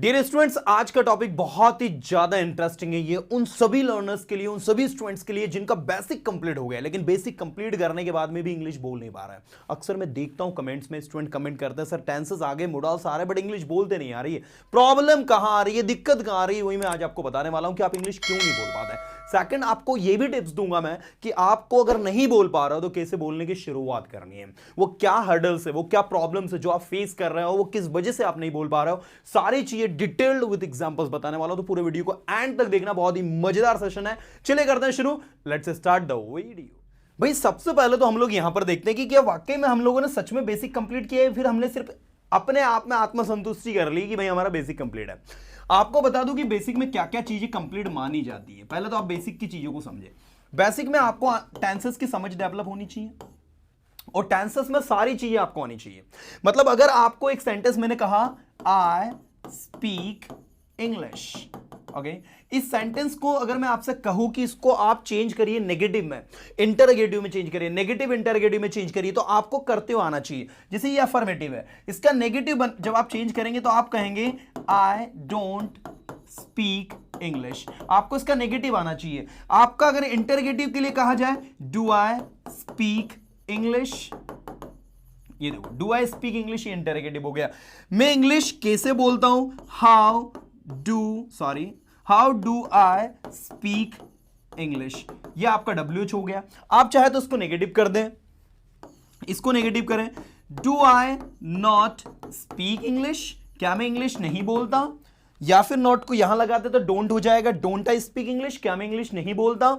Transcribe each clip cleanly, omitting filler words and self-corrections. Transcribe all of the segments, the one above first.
Dear students, आज का topic बहुत ही ज्यादा इंटरेस्टिंग है। ये उन सभी लर्नर्स के लिए, उन सभी स्टूडेंट्स के लिए जिनका बेसिक कंप्लीट हो गया लेकिन बेसिक कंप्लीट करने के बाद में भी इंग्लिश बोल नहीं पा रहा है। अक्सर मैं देखता हूं कमेंट्स में स्टूडेंट कमेंट करते हैं, सर टेंसेस आगे मोडल्स आ रहे बट इंग्लिश बोलते नहीं आ रही है। प्रॉब्लम कहां आ रही है, दिक्कत कहां आ रही है, वही मैं आज आपको बताने वाला हूं कि आप इंग्लिश क्यों नहीं बोल पाते हैं। सेकंड, आपको ये भी टिप्स दूंगा मैं कि आपको अगर नहीं बोल पा रहे हो तो कैसे बोलने की शुरुआत करनी है, वो क्या हर्डल्स है, वो क्या प्रॉब्लम्स है जो आप फेस कर रहे हो, वो किस वजह से आप नहीं बोल पा रहे हो, सारी चीजें डिटेल्ड विद एग्जांपल्स बताने वाला हूं। तो पूरे वीडियो को एंड तक देखना, बहुत ही मजेदार सेशन है। चलिए करते हैं शुरू, लेट्स स्टार्ट द वीडियो। भाई सबसे पहले तो हम लोग यहां पर देखते हैं कि क्या वाकई में हम लोगों ने सच में बेसिक कंप्लीट किया है, फिर हमने सिर्फ अपने आप में आत्मसंतुष्टि कर ली कि भाई हमारा बेसिक कंप्लीट है। आपको बता दूं कि बेसिक में क्या क्या चीजें कंप्लीट मानी जाती है। पहले तो आप बेसिक की चीजों को समझे। बेसिक में आपको टेंसेस की समझ डेवलप होनी चाहिए और टेंसेस में सारी चीजें आपको आनी चाहिए। मतलब अगर आपको एक सेंटेंस मैंने कहा आई स्पीक इंग्लिश, ओके, इस सेंटेंस को अगर मैं आपसे कहूं कि इसको आप चेंज करिए नेगेटिव में, इंटरोगेटिव में चेंज करिए, नेगेटिव इंटरोगेटिव में चेंज करिए, तो आपको करते हुए आना चाहिए। जैसे ये अफर्मेटिव है, इसका नेगेटिव जब आप चेंज करेंगे तो आप कहेंगे आई डोंट स्पीक इंग्लिश, आपको इसका नेगेटिव आना चाहिए। आपका अगर इंटरोगेटिव के लिए कहा जाए डू आई स्पीक इंग्लिश, ये देखो डू आई स्पीक इंग्लिश, ये इंटरोगेटिव हो गया। मैं इंग्लिश कैसे बोलता हूं, how do I speak English, ये आपका WH हो गया। आप चाहे तो इसको नेगेटिव कर दें, इसको नेगेटिव करें, do I not speak English, क्या मैं इंग्लिश नहीं बोलता, या फिर नॉट को यहां लगाते तो डोंट हो जाएगा, डोंट आई स्पीक इंग्लिश, क्या मैं इंग्लिश नहीं बोलता।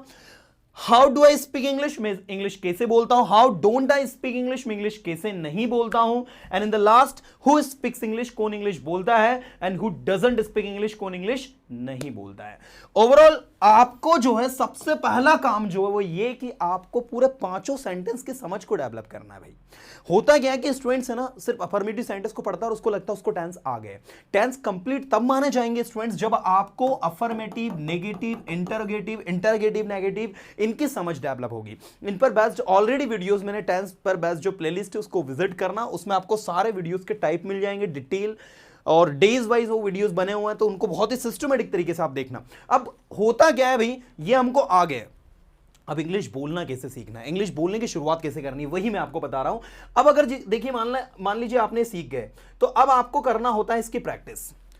How do I speak English, मैं इंग्लिश कैसे बोलता हूं, how don't I speak English, मैं इंग्लिश कैसे नहीं बोलता हूं। And in the last, who speaks English, कौन इंग्लिश बोलता है, and who doesn't speak English, कौन इंग्लिश नहीं बोलता है। ओवरऑल आपको जो है सबसे पहला काम जो है वो ये कि आपको पूरे पांचों सेंटेंस की समझ को डेवलप करना है। भाई होता क्या है कि स्टूडेंट्स है ना सिर्फ अफर्मेटिव सेंटेंस को पढ़ता है और उसको लगता है उसको टेंस आ गए। टेंस कंप्लीट तब माने जाएंगे स्टूडेंट्स जब आपको अफर्मेटिव, नेगेटिव, इंटरोगेटिव, नेगेटिव इनकी समझ डेवलप होगी। इन पर बेस्ड ऑलरेडी वीडियोस मैंने टेंस पर बेस्ड जो प्लेलिस्ट है उसको विजिट करना, उसमें आपको सारे वीडियोस के टाइप मिल जाएंगे, डिटेल और डेज वाइज वो वीडियोस बने हुए हैं, तो उनको बहुत ही सिस्टमेटिक तरीके से आप देखना। अब होता क्या है भाई, ये हमको आ गए, अब इंग्लिश बोलना कैसे सीखना है, इंग्लिश बोलने की शुरुआत कैसे करनी है, वही मैं आपको बता रहा हूं। अब अगर देखिए मान लीजिए आपने सीख गए, तो अब आपको करना होता है इसकी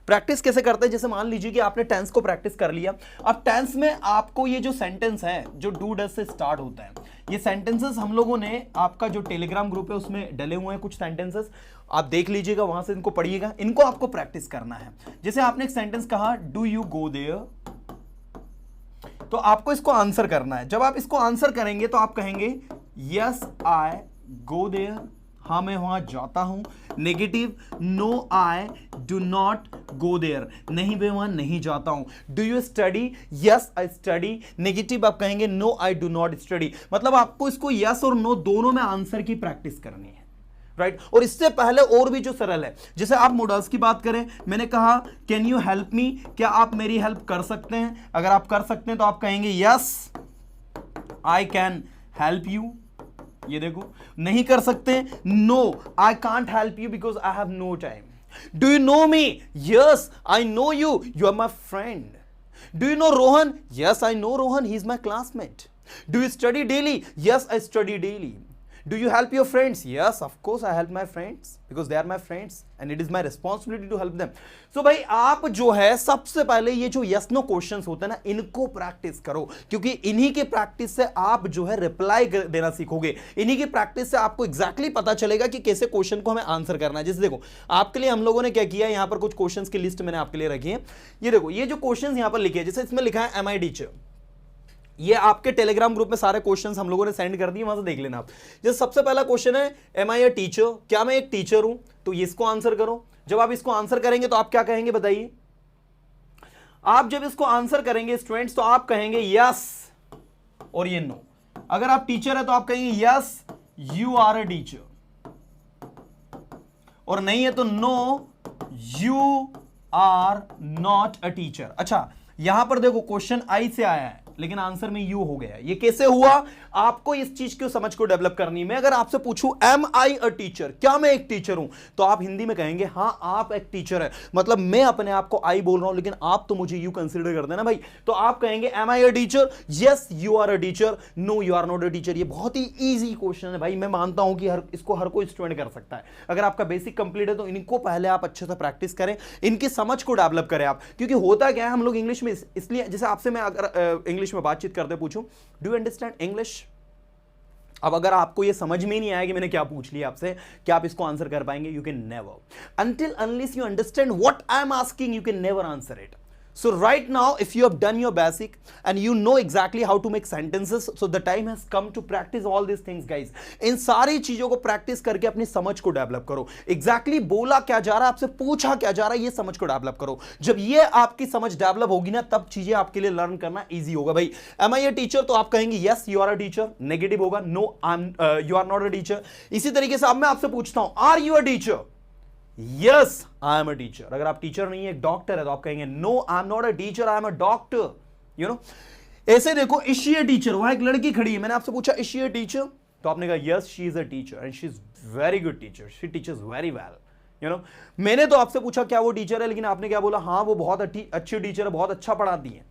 प्रैक्टिस कैसे करते हैं। जैसे मान लीजिए कि आपने टेंस को प्रैक्टिस कर लिया, अब टेंस में आपको ये जो सेंटेंस है जो डू डज से स्टार्ट होता है, ये सेंटेंसेस हम लोगों ने आपका जो टेलीग्राम ग्रुप है उसमें डले हुए हैं कुछ सेंटेंसेस, आप देख लीजिएगा, वहां से इनको पढ़िएगा, इनको आपको प्रैक्टिस करना है। जैसे आपने एक सेंटेंस कहा डू यू गो देयर, तो आपको इसको आंसर करना है। जब आप इसको आंसर करेंगे तो आप कहेंगे यस आई गो देयर, हाँ मैं वहां जाता हूं। Negative, no I do not go there, नहीं मैं वहां नहीं जाता हूं। Do you study, yes I study. Negative आप कहेंगे no I do not study. मतलब आपको इसको यस और नो दोनों में आंसर की प्रैक्टिस करनी है, राइट। और इससे पहले और भी जो सरल है, जैसे आप मॉडल्स की बात करें, मैंने कहा कैन यू हेल्प मी, क्या आप मेरी हेल्प कर सकते हैं। अगर आप कर सकते हैं तो आप कहेंगे yes I can help you, ये देखो। नहीं कर सकते, no I can't help you because I have no time. Do you know me, yes I know you, you are my friend. Do you know Rohan, yes I know Rohan, he is my classmate. Do you study daily, yes I study daily. Do you help your friends? Yes, of course I help my friends because they are my friends and it is my responsibility to help them. So भाई आप जो है सबसे पहले ये जो yes no questions होते हैं ना, इनको प्रैक्टिस करो, क्योंकि इन्हीं के प्रैक्टिस से आप जो है रिप्लाई देना सीखोगे। इन्हीं की प्रैक्टिस से आपको एग्जैक्टली पता चलेगा कि कैसे क्वेश्चन को हमें आंसर करना है। जैसे देखो आपके लिए हम लोगों ने क्या किया, यहाँ पर कुछ क्वेश्चन की लिस्ट मैंने आपके लिए रखी है। ये देखो ये जो क्वेश्चन यहाँ पर लिखे हैं, जैसे इसमें लिखा है एम आई टीचर, ये आपके टेलीग्राम ग्रुप में सारे क्वेश्चंस हम लोगों ने सेंड कर दिए, वहां से देख लेना आप। जैसे सबसे पहला क्वेश्चन है एम आई अ टीचर, क्या मैं एक टीचर हूं, तो इसको आंसर करो। जब आप इसको आंसर करेंगे तो आप क्या कहेंगे बताइए। आप जब इसको आंसर करेंगे स्टूडेंट्स तो आप कहेंगे यस और ये नो। अगर आप टीचर है तो आप कहेंगे yes you are a teacher, और नहीं है तो no you are not a teacher. अच्छा यहां पर देखो क्वेश्चन आई से आया है, लेकिन आंसर में यू हो गया। ये कैसे हुआ? आपको इस चीज की समझ को डेवलप करनी है। मैं अगर आपसे पूछूं एम आई अ टीचर, क्या मैं एक टीचर हूं, तो आप हिंदी में कहेंगे हां आप एक टीचर है। मतलब मैं अपने आप को आई बोल रहा हूं, लेकिन आप तो मुझे यू कंसीडर करते हैं ना भाई, तो आप कहेंगे am I a teacher? Yes you are a teacher, no you are not a teacher. ये बहुत ही इजी क्वेश्चन है भाई, मैं मानता हूं कि इसको हर कोई स्टूडेंट कर सकता है। अगर आपका बेसिक कंप्लीट है तो इनको पहले आप अच्छे से प्रैक्टिस करें, इनकी समझ को डेवलप करें आप। क्योंकि होता क्या है, हम लोग इंग्लिश में इसलिए, जैसे आपसे मैं अगर इंग्लिश में बातचीत करते पूछूं डू यू अंडरस्टैंड इंग्लिश, अब अगर आपको ये समझ में नहीं आया कि मैंने क्या पूछ लिया आपसे, क्या आप इसको आंसर कर पाएंगे? You can never, until unless you understand what I am asking, you can never answer it. So right now, if you have done your basic and you know exactly how to make sentences, so the time has come to practice all these things, guys. इन सारी चीजों को practice करके अपनी समझ को develop करो. Exactly बोला क्या जा रहा है, आपसे पूछा क्या जा रहा है, ये समझ को डेवलप करो. जब ये आपकी समझ डेवलप होगी ना, तब चीजें आपके लिए लर्न करना इजी होगा भाई. Am I a teacher? तो आप कहेंगे yes you are a teacher. Negative होगा no you are not a teacher. इसी तरीके से अब मैं आपसे पूछता हूं are you a teacher? Yes I am a teacher. अगर आप टीचर नहीं है, एक डॉक्टर है, तो आप कहेंगे no I am not a teacher, I am a doctor. You know, ऐसे देखो इज शी अ टीचर, वहां एक लड़की खड़ी है, मैंने आपसे पूछा इज शी अ टीचर, तो आपने कहा yes she is a teacher and she is very good teacher, she teachers very well. You know, मैंने तो आपसे पूछा क्या वो टीचर है, लेकिन आपने क्या बोला? हाँ वो बहुत अच्छी टीचर है, बहुत अच्छा पढ़ाती है.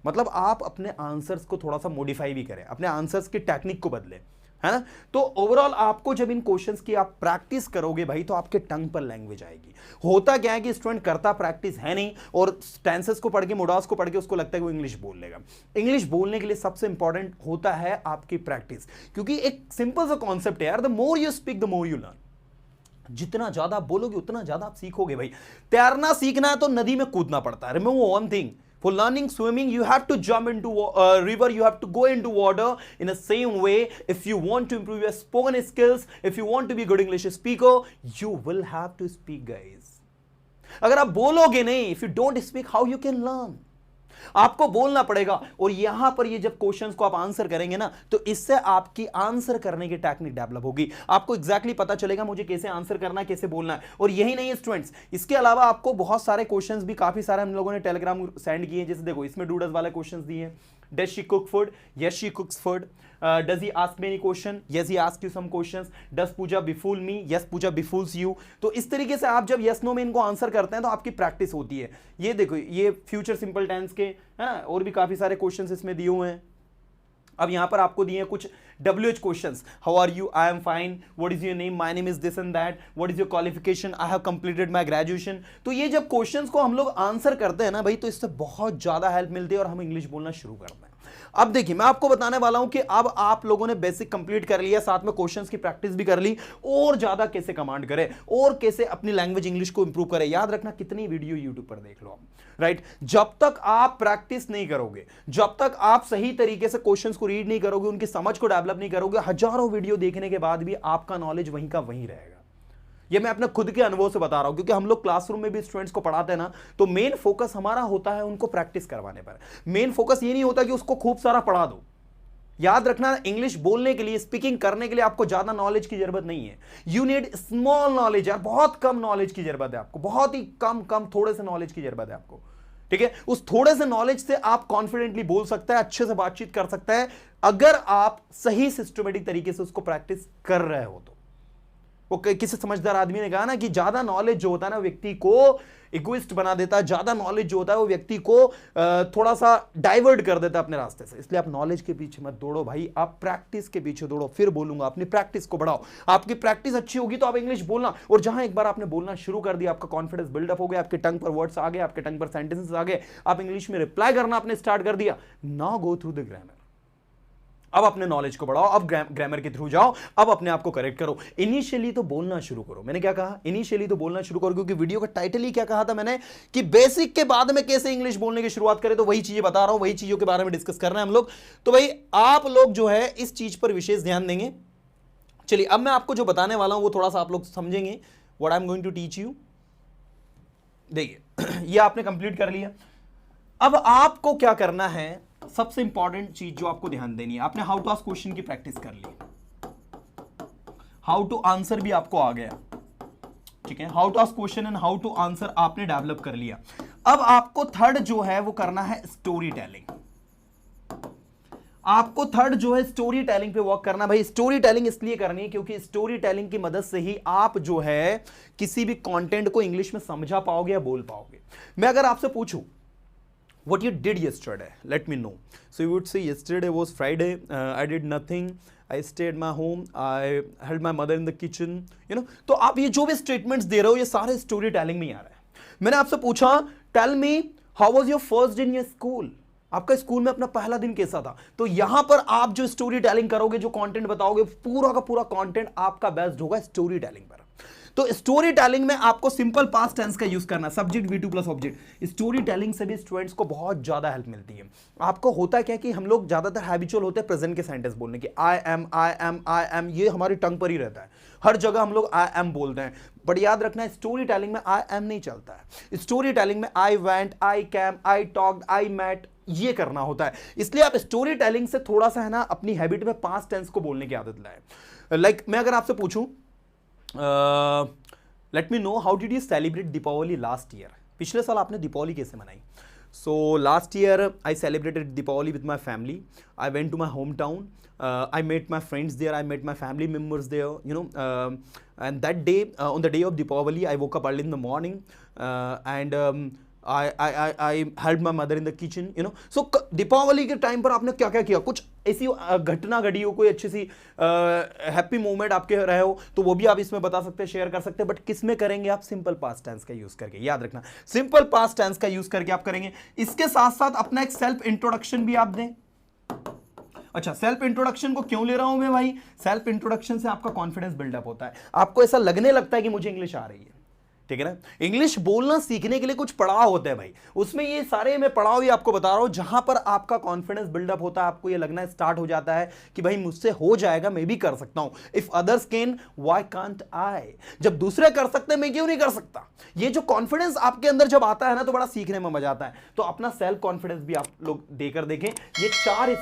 मतलब आप अपने आंसर्स को थोड़ा सा मॉडिफाई भी करें, अपने आंसर्स की टेक्निक को बदलें, है ना. तो ओवरऑल आपको जब इन क्वेश्चंस की आप प्रैक्टिस करोगे भाई, तो आपके टंग पर लैंग्वेज आएगी. होता क्या है कि स्टूडेंट करता प्रैक्टिस है नहीं, और टेंसेस को पढ़ के, मोडास को पढ़ के उसको लगता है कि वो इंग्लिश बोल लेगा. इंग्लिश बोलने के लिए सबसे इंपॉर्टेंट होता है आपकी प्रैक्टिस, क्योंकि एक सिंपल सा कॉन्सेप्ट है यार, the more you speak the more you learn. जितना ज्यादा आप बोलोगे उतना ज्यादा आप सीखोगे भाई. तैरना सीखना है तो नदी में कूदना पड़ता है. Remember one thing, for learning swimming you have to jump into river, you have to go into water. In the same way, if you want to improve your spoken skills, if you want to be a good English speaker, you will have to speak, guys. अगर आप बोलोगे नहीं, if you don't speak, how you can learn? आपको बोलना पड़ेगा. और यहां पर ये जब क्वेश्चंस को आप आंसर करेंगे ना, तो इससे आपकी आंसर करने की टेक्निक डेवलप होगी. आपको एग्जैक्टली पता चलेगा मुझे कैसे आंसर करना है, कैसे बोलना है. और यही नहीं है स्टूडेंट्स, इसके अलावा आपको बहुत सारे क्वेश्चंस भी काफी सारे हम लोगों ने टेलीग्राम सेंड किए. जैसे देखो इसमें डूडस वाले क्वेश्चंस दिए. Does she cook food? Yes, she cooks food. Does he ask me any question? Yes, he asks you some questions. Does Pooja befool me? Yes, Pooja befools you. तो इस तरीके से आप जब yes no में इनको answer करते हैं तो आपकी प्रैक्टिस होती है. ये देखो, ये फ्यूचर सिंपल टेंस के है ना, और भी काफी सारे क्वेश्चंस इसमें दिए हुए हैं. अब यहां पर आपको दिए हैं कुछ WH questions. How are you? I am fine. What is your name? My name is this and that. What is your qualification? I have completed my graduation. तो ये जब क्वेश्चंस को हम लोग आंसर करते हैं ना भाई, तो इससे बहुत ज्यादा हेल्प मिलती है और हम इंग्लिश बोलना शुरू करते हैं. अब देखिए, मैं आपको बताने वाला हूं कि अब आप लोगों ने बेसिक कंप्लीट कर लिया, साथ में क्वेश्चंस की प्रैक्टिस भी कर ली, और ज्यादा कैसे कमांड करें और कैसे अपनी लैंग्वेज इंग्लिश को इंप्रूव करें. याद रखना, कितनी वीडियो यूट्यूब पर देख लो आप, राइट. जब तक आप प्रैक्टिस नहीं करोगे, जब तक आप सही तरीके से क्वेश्चंस को रीड नहीं करोगे, उनकी समझ को डेवलप नहीं करोगे, हजारों वीडियो देखने के बाद भी आपका नॉलेज वहीं का वहीं रहेगा. ये मैं अपने खुद के अनुभव से बता रहा हूं, क्योंकि हम लोग क्लासरूम में भी स्टूडेंट्स को पढ़ाते हैं ना, तो मेन फोकस हमारा होता है उनको प्रैक्टिस करवाने पर. मेन फोकस ये नहीं होता कि उसको खूब सारा पढ़ा दो. याद रखना, इंग्लिश बोलने के लिए, स्पीकिंग करने के लिए आपको ज्यादा नॉलेज की जरूरत नहीं है. You need small knowledge. यार बहुत कम नॉलेज की जरूरत है आपको, बहुत ही कम थोड़े से नॉलेज की जरूरत है आपको. ठीक है, उस थोड़े से नॉलेज से आप कॉन्फिडेंटली बोल सकता है, अच्छे से बातचीत कर सकता है, अगर आप सही सिस्टमेटिक तरीके से उसको प्रैक्टिस कर रहे हो. तो वो किसी समझदार आदमी ने कहा ना कि ज्यादा नॉलेज जो होता है ना, व्यक्ति को इगोइस्ट बना देता है. ज्यादा नॉलेज जो होता है वो व्यक्ति को थोड़ा सा डाइवर्ट कर देता है अपने रास्ते से. इसलिए आप नॉलेज के पीछे मत दौड़ो भाई, आप प्रैक्टिस के पीछे दौड़ो. फिर बोलूंगा, अपनी प्रैक्टिस को बढ़ाओ. आपकी प्रैक्टिस अच्छी होगी तो आप इंग्लिश बोलना, और जहां एक बार आपने बोलना शुरू कर दिया, आपका कॉन्फिडेंस बिल्डअप हो गया, आपके टंग पर वर्ड्स आ गए, आपके टंग पर सेंटेंसेस आ गए, आप इंग्लिश में रिप्लाई करना आपने स्टार्ट कर दिया. Now go through the grammar. अब अपने नॉलेज को बढ़ाओ, अब ग्रामर के थ्रू जाओ, अब अपने आप को करेक्ट करो. इनिशियली तो बोलना शुरू करो. मैंने क्या कहा? इनिशियली तो बोलना शुरू करो, क्योंकि वीडियो का टाइटल ही क्या कहा था मैंने, कि बेसिक के बाद में कैसे इंग्लिश बोलने की शुरुआत करें. तो वही चीजें बता रहा हूं, वही चीजों के बारे में डिस्कस कर रहे हैं हम लोग. तो भाई आप लोग जो है इस चीज पर विशेष ध्यान देंगे. चलिए, अब मैं आपको जो बताने वाला हूं वो थोड़ा सा आप लोग समझेंगे. What I am going to teach you. देखिए, ये आपने कंप्लीट कर लिया. अब आपको क्या करना है, सबसे इंपॉर्टेंट चीज जो आपको ध्यान देनी है, आपने हाउ टू आस्क क्वेश्चन की प्रैक्टिस कर ली, हाउ टू आंसर भी आपको आ गया. ठीक है, how to ask question and how to answer आपने डेवलप कर लिया. अब आपको थर्ड जो है वो करना है स्टोरी टेलिंग. आपको थर्ड जो है स्टोरी टेलिंग पे वर्क करना। भाई स्टोरी टेलिंग इसलिए करनी है क्योंकि स्टोरी टेलिंग की मदद से ही आप जो है किसी भी कंटेंट को इंग्लिश में समझा पाओगे या बोल पाओगे। मैं अगर आपसे पूछूं what you did yesterday, let me know. So you would say yesterday was Friday, I did nothing, I stayed my home, I helped my mother in the kitchen, you know. तो आप ये जो भी स्टेटमेंट्स दे रहे हो ये सारे story telling में आ रहा है। मैंने आपसे पूछा tell me how was your first day in your school, आपका स्कूल में अपना पहला दिन कैसा था। तो यहां पर आप जो स्टोरी टेलिंग करोगे, जो कंटेंट बताओगे, पूरा का पूरा कंटेंट आपका बेस्ड होगा स्टोरी टेलिंग पर। तो स्टोरी टेलिंग में आपको सिंपल पास्ट टेंस का यूज करना, subject V2 plus object. Story telling से भी स्टूडेंट्स को बहुत ज्यादा हेल्प मिलती है। आपको होता क्या कि हम लोग ज्यादातर हैबिचुअल होते हैं प्रेजेंट के सेंटेंस बोलने के, आई एम ये हमारी टंग पर ही रहता है, हर जगह हम लोग आई एम बोलते हैं। बट याद रखना स्टोरी टेलिंग में आई एम नहीं चलता है। स्टोरी टेलिंग में I went, I came, I talked, I met ये करना होता है। इसलिए आप स्टोरी टेलिंग से थोड़ा सा है ना अपनी हैबिट में पास्ट टेंस को बोलने की आदत लाए। लाइक मैं अगर आपसे पूछूं let me know how did you celebrate Deepawali last year, पिछले साल आपने दीपावली कैसे मनाई। So last year I celebrated Deepawali with my family, I went to my home town, I met my friends there, I met my family members there, you know, and that day, on the day of Deepavali, I woke up early in the morning and I helped my mother in the kitchen, you know. So Deepawali के time पर आपने क्या क्या किया, कुछ ऐसी घटना घटी हो, कोई अच्छी सी हैप्पी मोमेंट आपके रहे हो तो वो भी आप इसमें बता सकते हैं, शेयर कर सकते हैं। बट किस में करेंगे आप, सिंपल पास्ट टेंस का यूज करके। याद रखना सिंपल पास्ट टेंस का यूज करके आप करेंगे। इसके साथ साथ अपना एक सेल्फ इंट्रोडक्शन भी आप दें। अच्छा, सेल्फ इंट्रोडक्शन को क्यों ले रहा हूं मैं भाई, सेल्फ इंट्रोडक्शन से आपका कॉन्फिडेंस बिल्डअप होता है, आपको ऐसा लगने लगता है कि मुझे इंग्लिश आ रही है। ठीक है ना, इंग्लिश बोलना सीखने के लिए कुछ पड़ाव होते हैं भाई, उसमें ये सारे मैं पड़ाव ही आपको बता रहा हूं जहां पर आपका कॉन्फिडेंस बिल्डअप होता है, आपको ये लगना स्टार्ट हो जाता है कि भाई मुझसे हो जाएगा, मैं भी कर सकता हूं। If others can why can't I, जब दूसरे कर सकते हैं मैं क्यों नहीं कर सकता। ये जो कॉन्फिडेंस आपके अंदर जब आता है ना तो बड़ा सीखने में मजा आता है। तो अपना सेल्फ कॉन्फिडेंस भी आप लोग देकर देखें, ये 4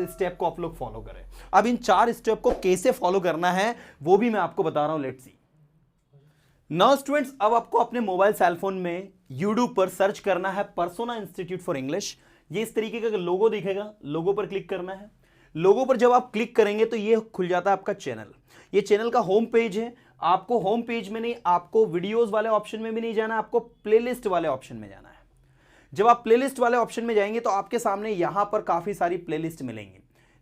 स्टेप को आप लोग फॉलो करें। अब इन 4 स्टेप को कैसे फॉलो करना है वो भी मैं आपको बता रहा हूं, लेट्स सी। नाउ स्टूडेंट्स, अब आपको अपने मोबाइल सेल फोन में यूट्यूब पर सर्च करना है पर्सोना इंस्टीट्यूट फॉर इंग्लिश। ये इस तरीके का लोगो दिखेगा, लोगो पर क्लिक करना है। लोगो पर जब आप क्लिक करेंगे तो ये खुल जाता है आपका चैनल। ये चैनल का होम पेज है। आपको होम पेज में नहीं, आपको वीडियोस वाले ऑप्शन में भी नहीं जाना, आपको प्लेलिस्ट वाले ऑप्शन में जाना है। जब आप प्लेलिस्ट वाले ऑप्शन में जाएंगे तो आपके सामने यहां पर काफी सारी प्लेलिस्ट मिलेंगी,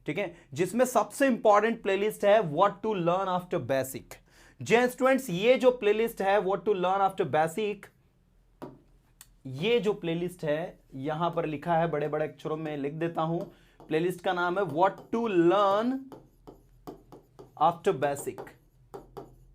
ठीक है, जिसमें सबसे इंपॉर्टेंट प्लेलिस्ट है what to learn after basic. जी स्टूडेंट्स, ये जो प्लेलिस्ट है what to learn after basic, ये जो प्लेलिस्ट है यहां पर लिखा है बड़े बड़े अक्षरों में, लिख देता हूं। प्लेलिस्ट का नाम है what to learn after basic.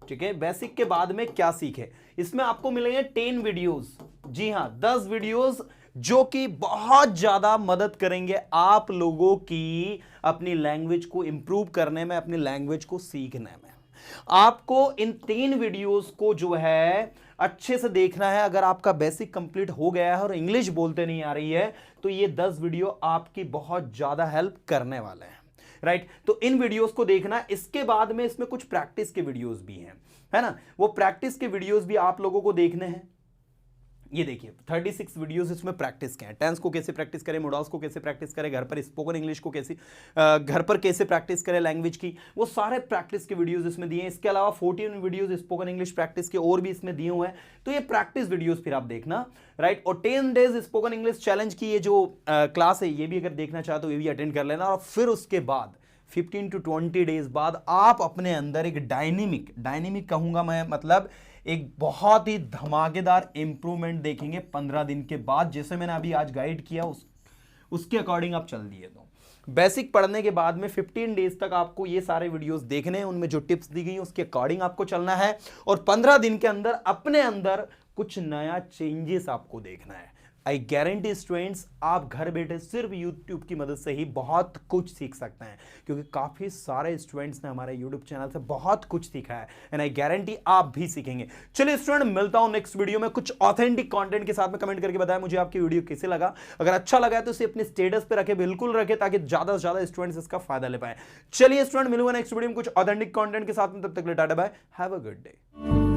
ठीक है, बेसिक के बाद में क्या सीखे। इसमें आपको मिलेंगे 10 वीडियोस, जी हां 10 वीडियोस, जो कि बहुत ज्यादा मदद करेंगे आप लोगों की अपनी लैंग्वेज को इंप्रूव करने में, अपनी लैंग्वेज को सीखने में। आपको इन 3 वीडियोस को जो है अच्छे से देखना है। अगर आपका बेसिक कंप्लीट हो गया है और इंग्लिश बोलते नहीं आ रही है तो ये 10 वीडियो आपकी बहुत ज्यादा हेल्प करने वाले हैं, राइट। तो इन वीडियोस को देखना। इसके बाद में इसमें कुछ प्रैक्टिस के वीडियोस भी हैं, है ना, वो प्रैक्टिस के वीडियोस भी आप लोगों को देखने हैं। ये देखिए 36 वीडियोस इसमें प्रैक्टिस के हैं। टेंस को कैसे प्रैक्टिस करें, मोडल्स को कैसे प्रैक्टिस करें, घर पर स्पोकन इंग्लिश को कैसे घर पर कैसे प्रैक्टिस करें लैंग्वेज की, वो सारे प्रैक्टिस के वीडियोस इसमें दिए हैं। इसके अलावा 14 वीडियोस स्पोकन इंग्लिश प्रैक्टिस के और भी इसमें दिए हुए हैं। तो ये प्रैक्टिस वीडियोस फिर आप देखना, राइट। और 10 डेज स्पोकन इंग्लिश चैलेंज की ये जो क्लास है ये भी अगर देखना चाहते हो ये भी अटेंड कर लेना। और फिर उसके बाद 15 to 20 डेज बाद आप अपने अंदर एक डायनेमिक कहूंगा मैं, मतलब एक बहुत ही धमाकेदार इंप्रूवमेंट देखेंगे 15 दिन के बाद। जैसे मैंने अभी आज गाइड किया उसके अकॉर्डिंग आप चल दिए। तो बेसिक पढ़ने के बाद में 15 डेज तक आपको ये सारे वीडियोस देखने हैं, उनमें जो टिप्स दी गई उसके अकॉर्डिंग आपको चलना है। और 15 दिन के अंदर अपने अंदर कुछ नया चेंजेस आपको देखना है। आई गारंटी स्टूडेंट्स, आप घर बैठे सिर्फ यूट्यूब की मदद से ही बहुत कुछ सीख सकते हैं, क्योंकि काफ़ी सारे स्टूडेंट्स ने हमारे यूट्यूब चैनल से बहुत कुछ सीखा है। एंड आई गारंटी आप भी सीखेंगे। चलिए स्टूडेंट, मिलता हूं नेक्स्ट वीडियो में कुछ ऑथेंटिक कंटेंट के साथ में। कमेंट करके बताएं मुझे आपकी वीडियो कैसे लगा। अगर अच्छा लगा है तो इसे अपने स्टेटस पे रखें, बिल्कुल रखें, ताकि ज़्यादा से ज़्यादा स्टूडेंट्स इसका फायदा ले पाए। चलिए स्टूडेंट, मिलूंगा नेक्स्ट वीडियो में कुछ ऑथेंटिक कंटेंट के साथ में। तब तक के लिए tata bye, have a good day.